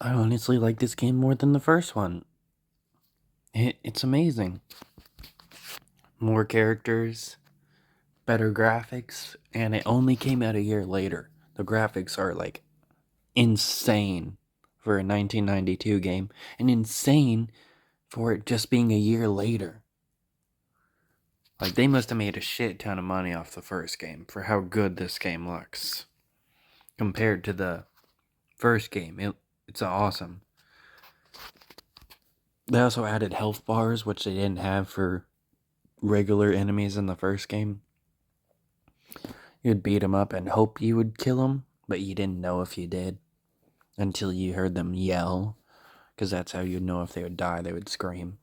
I honestly like this game more than the first one. It's amazing. More characters, better graphics, and it only came out a year later. The graphics are like insane for a 1992 game, and insane for it just being a year later. Like, they must have made a shit ton of money off the first game for how good this game looks. Compared to the first game, it's awesome. They also added health bars, which they didn't have for regular enemies in the first game. You'd beat them up and hope you would kill them, but you didn't know if you did until you heard them yell, because that's how you'd know if they would die. They would scream.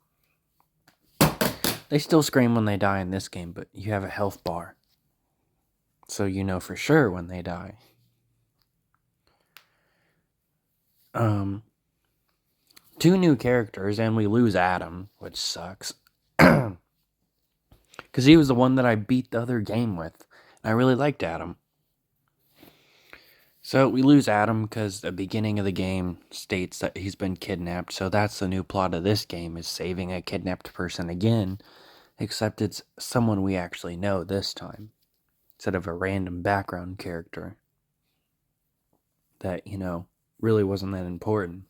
They still scream when they die in this game, but you have a health bar, so you know for sure when they die. Two new characters, and we lose Adam, which sucks. Because he was the one that I beat the other game with. And I really liked Adam. So we lose Adam because the beginning of the game states that he's been kidnapped. So that's the new plot of this game, is saving a kidnapped person again. Except it's someone we actually know this time, instead of a random background character that, really wasn't that important.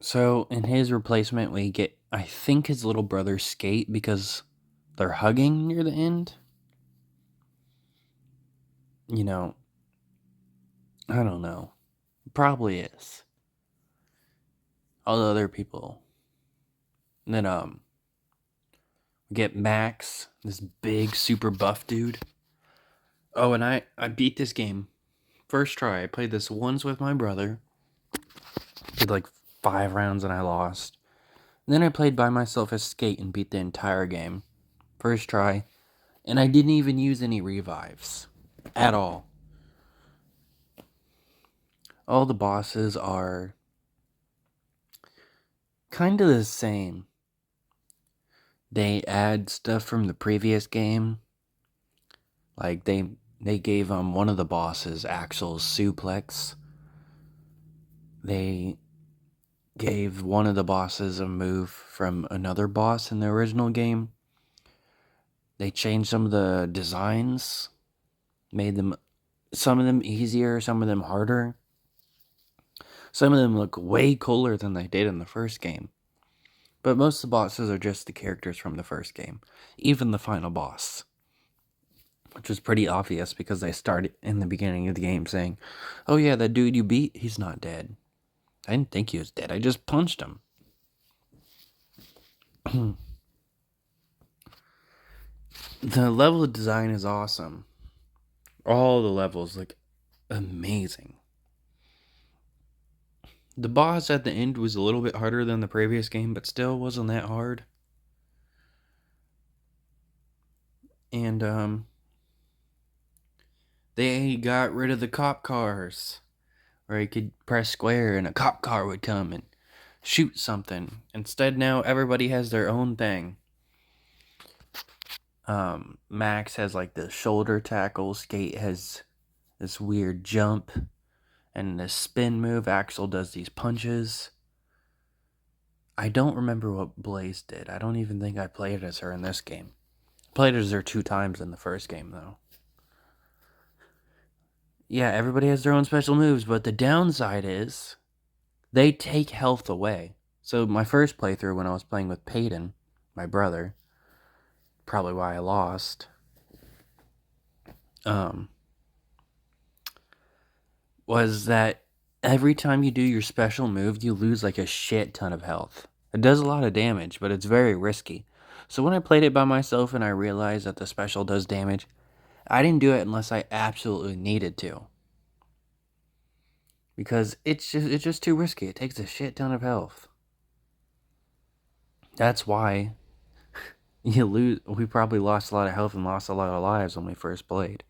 So in his replacement, we get, I think, his little brother Skate, because they're hugging near the end. I don't know. Probably is. All the other people. And then, we get Max, this big, super buff dude. Oh, and I beat this game first try. I played this once with my brother. Did like 5 rounds and I lost. And then I played by myself as Skate and beat the entire game. First try. And I didn't even use any revives. At all. All the bosses are kind of the same. They add stuff from the previous game. Like they gave one of the bosses Axel's suplex. They gave one of the bosses a move from another boss in the original game. They changed some of the designs, made some of them easier, some of them harder. Some of them look way cooler than they did in the first game. But most of the bosses are just the characters from the first game. Even the final boss. Which was pretty obvious because they started in the beginning of the game saying, "Oh yeah, that dude you beat, he's not dead." I didn't think he was dead. I just punched him. The level design is awesome. All the levels look amazing. The boss at the end was a little bit harder than the previous game, but still wasn't that hard. And they got rid of the cop cars, where you could press square and a cop car would come and shoot something. Instead, now everybody has their own thing. Max has like the shoulder tackle. Skate has this weird jump and this spin move. Axel does these punches. I don't remember what Blaze did. I don't even think I played as her in this game. Played as her 2 times in the first game, though. Yeah, everybody has their own special moves, but the downside is they take health away. So my first playthrough, when I was playing with Peyton, my brother, probably why I lost, was that every time you do your special move, you lose like a shit ton of health. It does a lot of damage, but it's very risky. So when I played it by myself and I realized that the special does damage, I didn't do it unless I absolutely needed to. Because it's just too risky. It takes a shit ton of health. That's why we probably lost a lot of health and lost a lot of lives when we first played.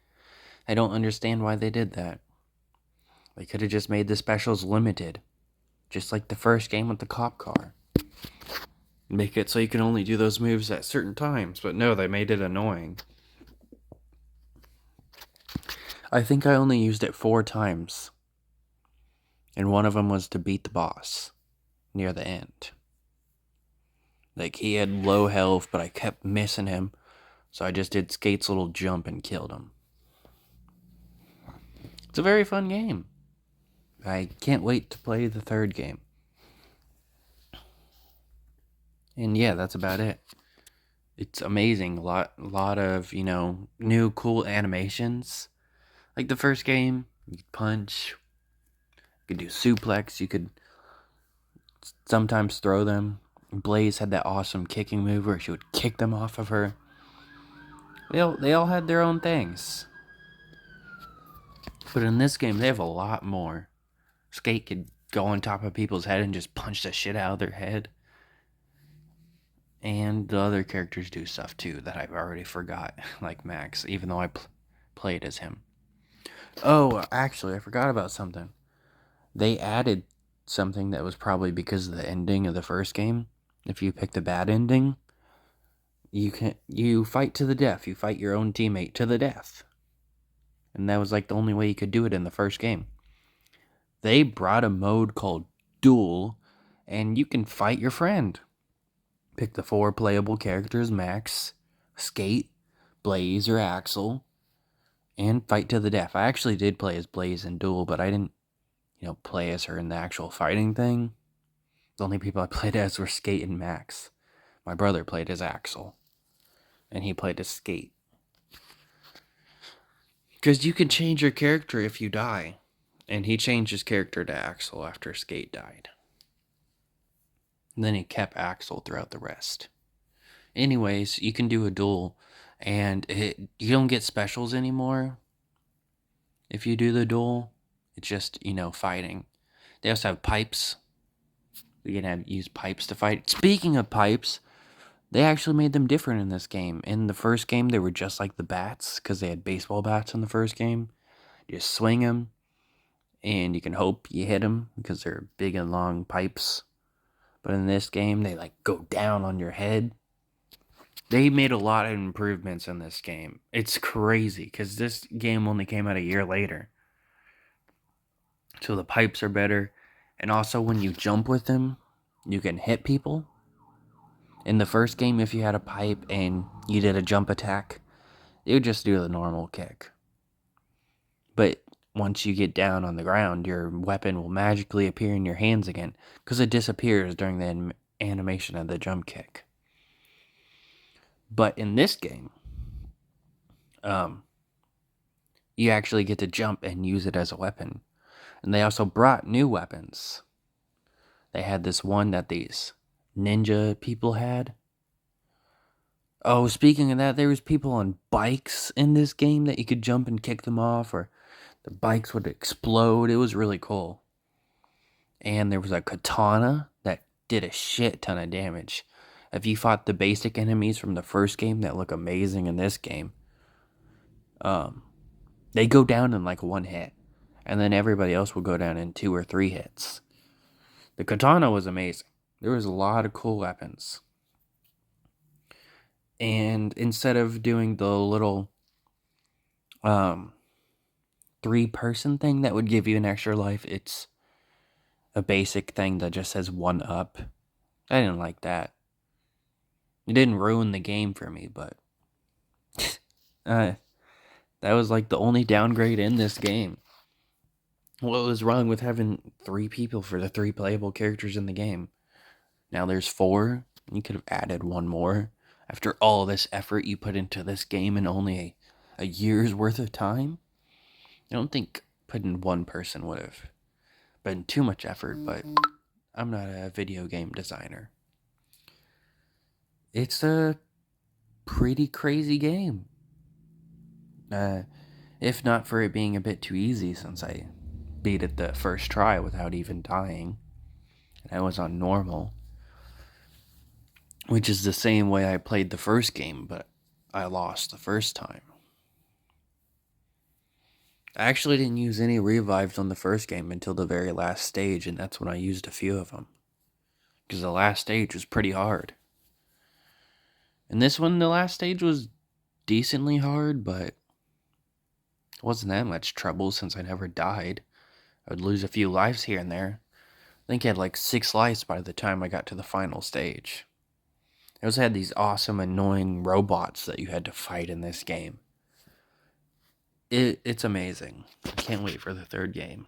I don't understand why they did that. They could have just made the specials limited. Just like the first game with the cop car. Make it so you can only do those moves at certain times. But no, they made it annoying. I think I only used it 4 times. And one of them was to beat the boss near the end. Like, he had low health, but I kept missing him. So I just did Skate's little jump and killed him. It's a very fun game. I can't wait to play the third game. And yeah, that's about it. It's amazing. A lot of, new cool animations. Like the first game, you could punch, you could do suplex, you could sometimes throw them. Blaze had that awesome kicking move where she would kick them off of her. They all had their own things. But in this game, they have a lot more. Skate could go on top of people's head and just punch the shit out of their head. And the other characters do stuff too that I've already forgot, like Max, even though I played as him. Oh, actually, I forgot about something. They added something that was probably because of the ending of the first game. If you pick the bad ending, you fight to the death. You fight your own teammate to the death. And that was like the only way you could do it in the first game. They brought a mode called Duel, and you can fight your friend. Pick the 4 playable characters, Max, Skate, Blaze, or Axel, and fight to the death. I actually did play as Blaze in Duel, but I didn't, play as her in the actual fighting thing. The only people I played as were Skate and Max. My brother played as Axel, and he played as Skate. Because you can change your character if you die, and he changed his character to Axel after Skate died. And then he kept Axel throughout the rest. Anyways, you can do a duel, and you don't get specials anymore if you do the duel. It's just, fighting. They also have pipes. You can use pipes to fight. Speaking of pipes, they actually made them different in this game. In the first game, they were just like the bats, because they had baseball bats in the first game. You just swing them, and you can hope you hit them, because they're big and long pipes. But in this game, they go down on your head. They made a lot of improvements in this game. It's crazy, because this game only came out a year later. So the pipes are better. And also, when you jump with them, you can hit people. In the first game, if you had a pipe and you did a jump attack, it would just do the normal kick. But once you get down on the ground, your weapon will magically appear in your hands again, because it disappears during the animation of the jump kick. But in this game, you actually get to jump and use it as a weapon. And they also brought new weapons. They had this one that these ninja people had. Oh, speaking of that, there was people on bikes in this game that you could jump and kick them off, or the bikes would explode. It was really cool. And there was a katana that did a shit ton of damage. If you fought the basic enemies from the first game that look amazing in this game, they go down in one hit. And then everybody else will go down in 2 or 3 hits. The katana was amazing. There was a lot of cool weapons. And instead of doing the little 3-person thing that would give you an extra life, it's a basic thing that just says 1 up. I didn't like that. It didn't ruin the game for me, but that was the only downgrade in this game. What was wrong with having 3 people for the 3 playable characters in the game? Now there's 4. You could have added 1 more. After all this effort you put into this game in only a year's worth of time? I don't think putting 1 person would have been too much effort, but I'm not a video game designer. It's a pretty crazy game. If not for it being a bit too easy, since I beat it the first try without even dying. And I was on normal. Which is the same way I played the first game, but I lost the first time. I actually didn't use any revives on the first game until the very last stage, and that's when I used a few of them. Because the last stage was pretty hard. And this one, the last stage was decently hard, but it wasn't that much trouble since I never died. I would lose a few lives here and there. I think I had like 6 lives by the time I got to the final stage. I also had these awesome, annoying robots that you had to fight in this game. It's amazing. I can't wait for the third game.